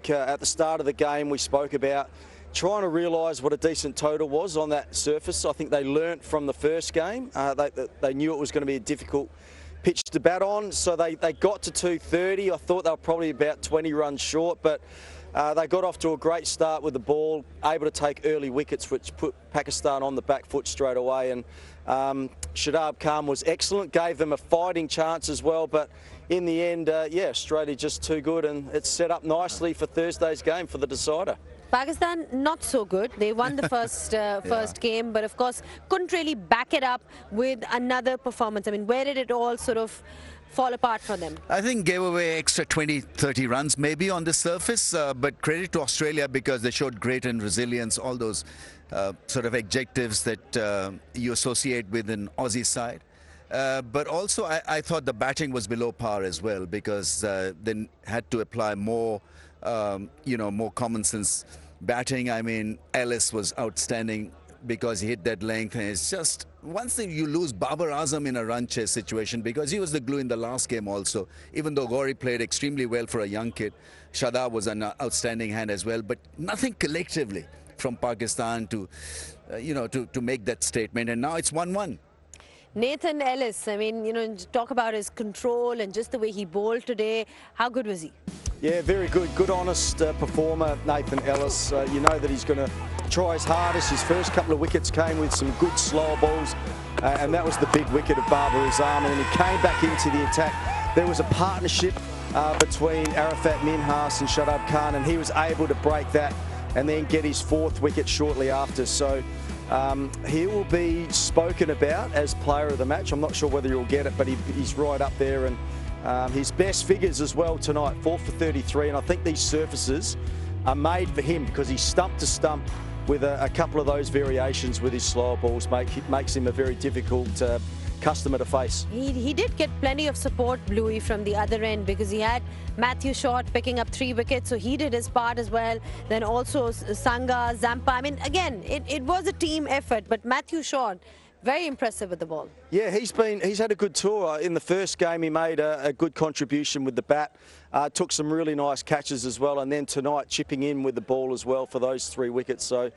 think at the start of the game we spoke about trying to realise what a decent total was on that surface. I think they learnt from the first game. They knew it was going to be a difficult pitch to bat on, so they got to 230. I thought they were probably about 20 runs short, but they got off to a great start with the ball, able to take early wickets, which put Pakistan on the back foot straight away. And Shadab Khan was excellent, gave them a fighting chance as well, but in the end, yeah, Australia just too good, and it's set up nicely for Thursday's game for the decider. Pakistan not so good. They won the first game, but of course couldn't really back it up with another performance. I mean, where did it all sort of fall apart for them? I think gave away extra 20-30 runs maybe on the surface, but credit to Australia because they showed great and resilience, all those sort of adjectives that you associate with an Aussie side. But also I thought the batting was below par as well, because they had to apply more, more common sense batting. I mean, Ellis was outstanding because he hit that length, and it's just once you lose Babar Azam in a run chase situation, because he was the glue in the last game also, even though Gauri played extremely well for a young kid. Shadab was an outstanding hand as well, but nothing collectively from Pakistan to to make that statement, and now it's 1-1. Nathan Ellis, I mean, talk about his control and just the way he bowled today. How good was he? Yeah, very good. Good, honest performer, Nathan Ellis. You know that he's going to try his hardest. His first couple of wickets came with some good slower balls, and that was the big wicket of Babar Azam, and then he came back into the attack. There was a partnership between Arafat Minhas and Shadab Khan, and he was able to break that and then get his fourth wicket shortly after. So he will be spoken about as player of the match. I'm not sure whether he'll get it, but he's right up there. And his best figures as well tonight, 4 for 33. And I think these surfaces are made for him because he's stump to stump with a couple of those variations with his slower balls. Makes him a very difficult customer to face. He did get plenty of support, Bluey, from the other end, because he had Matthew Short picking up 3 wickets, so he did his part as well. Then also Sangha, Zampa. I mean, again, it was a team effort, but Matthew Short, very impressive with the ball. Yeah, he's had a good tour. In the first game, he made a good contribution with the bat. Took some really nice catches as well, and then tonight chipping in with the ball as well for those 3 wickets. So,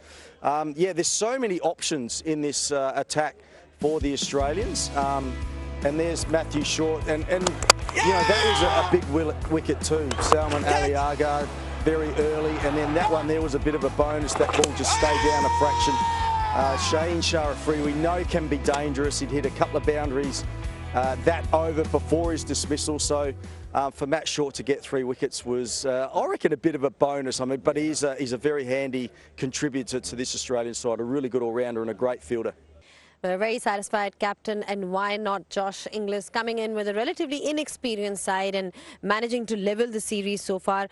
yeah, there's so many options in this attack for the Australians. And there's Matthew Short, and that was a big wicket too. Salman Aliaga very early, and then that one there was a bit of a bonus. That ball just stayed down a fraction. Shaheen Shah Afridi, we know can be dangerous. He'd hit a couple of boundaries that over before his dismissal. So for Matt Short to get 3 wickets was, I reckon, a bit of a bonus. I mean, but he's a very handy contributor to this Australian side, a really good all-rounder and a great fielder. A very satisfied captain, and why not Josh Inglis coming in with a relatively inexperienced side and managing to level the series so far.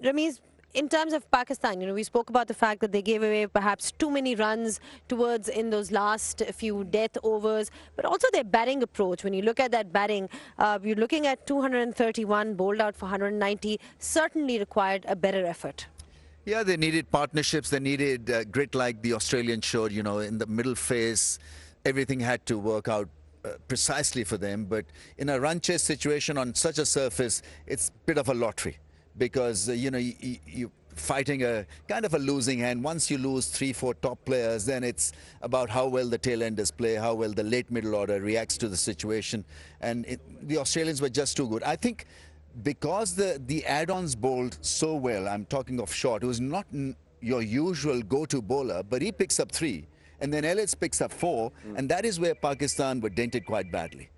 Rameez, in terms of Pakistan, we spoke about the fact that they gave away perhaps too many runs towards in those last few death overs, but also their batting approach. When you look at that batting, you're looking at 231 bowled out for 190, certainly required a better effort. Yeah, they needed partnerships. They needed grit like the Australians showed, in the middle phase. Everything had to work out precisely for them. But in a run chase situation on such a surface, it's a bit of a lottery because, you're fighting a kind of a losing hand. Once you lose 3-4 top players, then it's about how well the tail-enders play, how well the late middle order reacts to the situation. And the Australians were just too good. I think because the add-ons bowled so well, I'm talking of Short, who's not your usual go-to bowler, but he picks up 3, and then Ellis picks up 4, and that is where Pakistan were dented quite badly.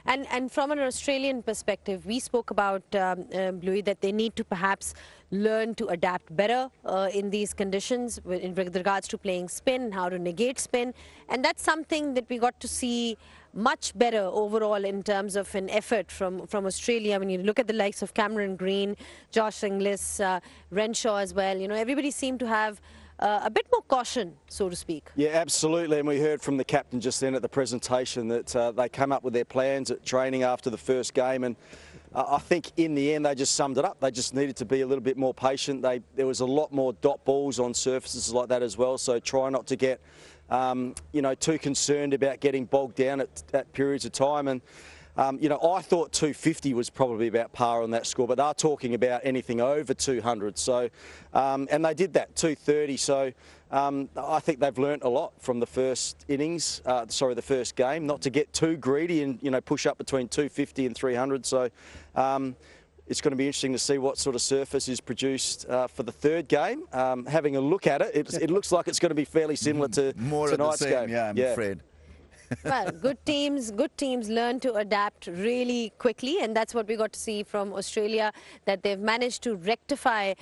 And from an Australian perspective, we spoke about, Bluey, that they need to perhaps learn to adapt better in these conditions in regards to playing spin, how to negate spin. And that's something that we got to see much better overall in terms of an effort from Australia. When you look at the likes of Cameron Green, Josh Inglis, Renshaw as well, everybody seemed to have a bit more caution, so to speak. Yeah, absolutely. And we heard from the captain just then at the presentation that they came up with their plans at training after the first game, and I think in the end they just summed it up. They just needed to be a little bit more patient. There was a lot more dot balls on surfaces like that as well, so try not to get too concerned about getting bogged down at periods of time. And You know, I thought 250 was probably about par on that score, but they're talking about anything over 200. So, and they did that, 230. So I think they've learnt a lot from the first innings, the first game, not to get too greedy and, you know, push up between 250 and 300. So it's going to be interesting to see what sort of surface is produced for the third game. Having a look at it, it looks like it's going to be fairly similar to tonight's game. Yeah, I'm afraid. Well, good teams learn to adapt really quickly, and that's what we got to see from Australia, that they've managed to rectify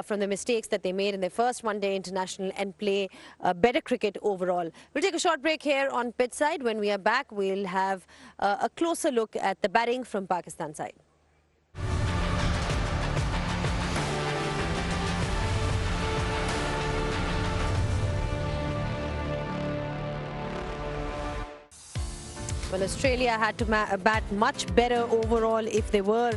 from the mistakes that they made in their first one-day international and play better cricket overall. We'll take a short break here on pitch side. When we are back, we'll have a closer look at the batting from Pakistan side. Well, Australia had to bat much better overall if they were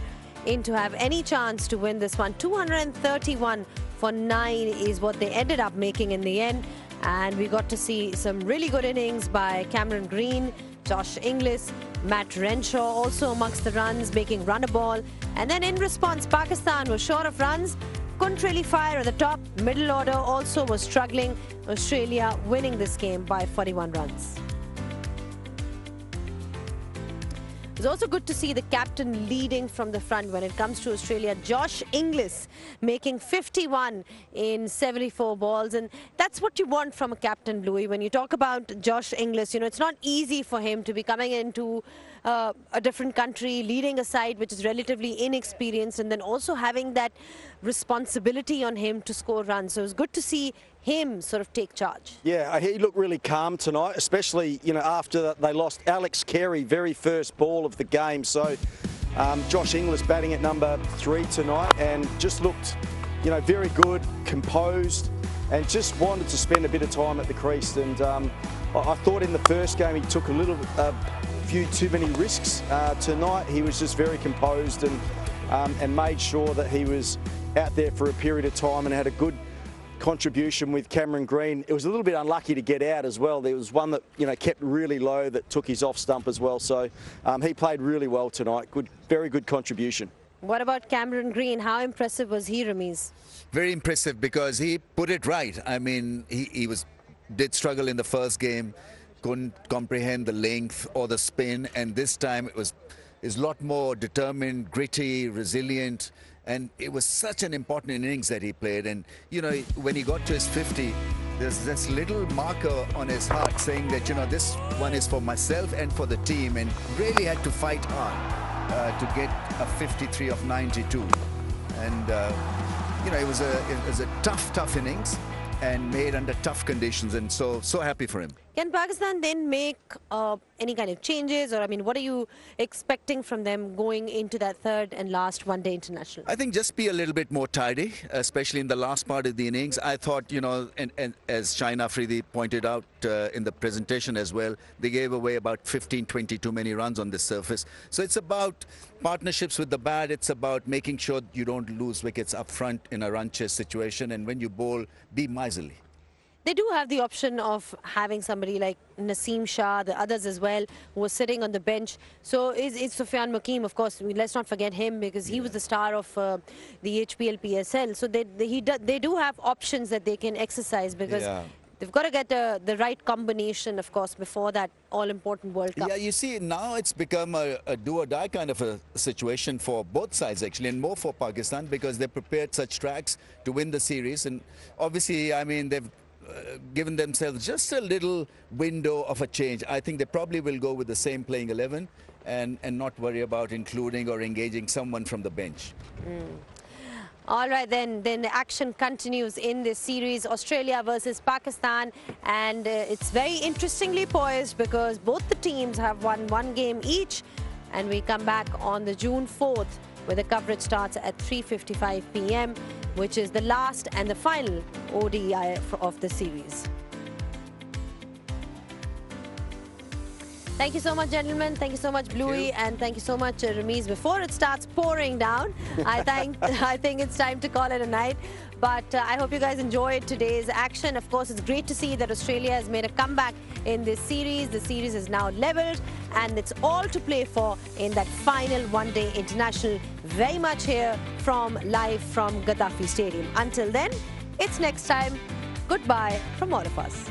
in to have any chance to win this one. 231 for 9 is what they ended up making in the end. And we got to see some really good innings by Cameron Green, Josh Inglis, Matt Renshaw also amongst the runs, making run a ball. And then in response, Pakistan was short of runs, couldn't really fire at the top. Middle order also was struggling. Australia winning this game by 41 runs. It's also good to see the captain leading from the front when it comes to Australia. Josh Inglis making 51 in 74 balls. And that's what you want from a captain, Bluey. When you talk about Josh Inglis, you know, it's not easy for him to be coming into a different country, leading a side which is relatively inexperienced, and then also having that responsibility on him to score runs. So it's good to see him sort of take charge. Yeah, he looked really calm tonight, especially, you know, after they lost Alex Carey, very first ball of the game. So Josh Inglis batting at number 3 tonight and just looked, you know, very good, composed, and just wanted to spend a bit of time at the crease. And I thought in the first game he took a few too many risks. Tonight he was just very composed and made sure that he was out there for a period of time and had a good contribution with Cameron Green. It was a little bit unlucky to get out as well. There was one that, you know, kept really low that took his off stump as well. So he played really well tonight. Good, very good contribution. What about Cameron Green? How impressive was he, Ramiz? Very impressive because he put it right. I mean, he did struggle in the first game, couldn't comprehend the length or the spin, and this time is a lot more determined, gritty, resilient. And it was such an important innings that he played. And, you know, when he got to his 50, there's this little marker on his heart saying that, you know, this one is for myself and for the team, and really had to fight hard to get a 53 of 92. And, you know, it was a tough innings and made under tough conditions, and so happy for him. Can Pakistan then make any kind of changes, or I mean, what are you expecting from them going into that third and last one-day international? I think just be a little bit more tidy, especially in the last part of the innings. I thought, you know, and as Shaheen Afridi pointed out in the presentation as well, they gave away about 15-20 too many runs on this surface. So it's about partnerships with the bat. It's about making sure you don't lose wickets up front in a run chase situation, and when you bowl, be miserly. They do have the option of having somebody like Naseem Shah, the others as well, who was sitting on the bench. So is Sufyan Mukim, of course, let's not forget him, because he was the star of the HPL PSL. So they do have options that they can exercise, because they've got to get the right combination, of course, before that all-important World Cup. Yeah, you see, now it's become a do-or-die kind of a situation for both sides, actually, and more for Pakistan, because they prepared such tracks to win the series. And obviously, I mean, they've given themselves just a little window of a change. I think they probably will go with the same playing 11 and not worry about including or engaging someone from the bench. All right, then the action continues in this series, Australia versus Pakistan, and it's very interestingly poised because both the teams have won one game each, and we come back on the June 4th, where the coverage starts at 3:55 p.m., which is the last and the final ODI of the series. Thank you so much, gentlemen. Thank you so much, Bluey, and thank you so much, Ramiz. Before it starts pouring down, I think it's time to call it a night. But I hope you guys enjoyed today's action. Of course, it's great to see that Australia has made a comeback in this series. The series is now leveled, and it's all to play for in that final one-day international. Very much here live from Gaddafi Stadium. Until then, it's next time. Goodbye from all of us.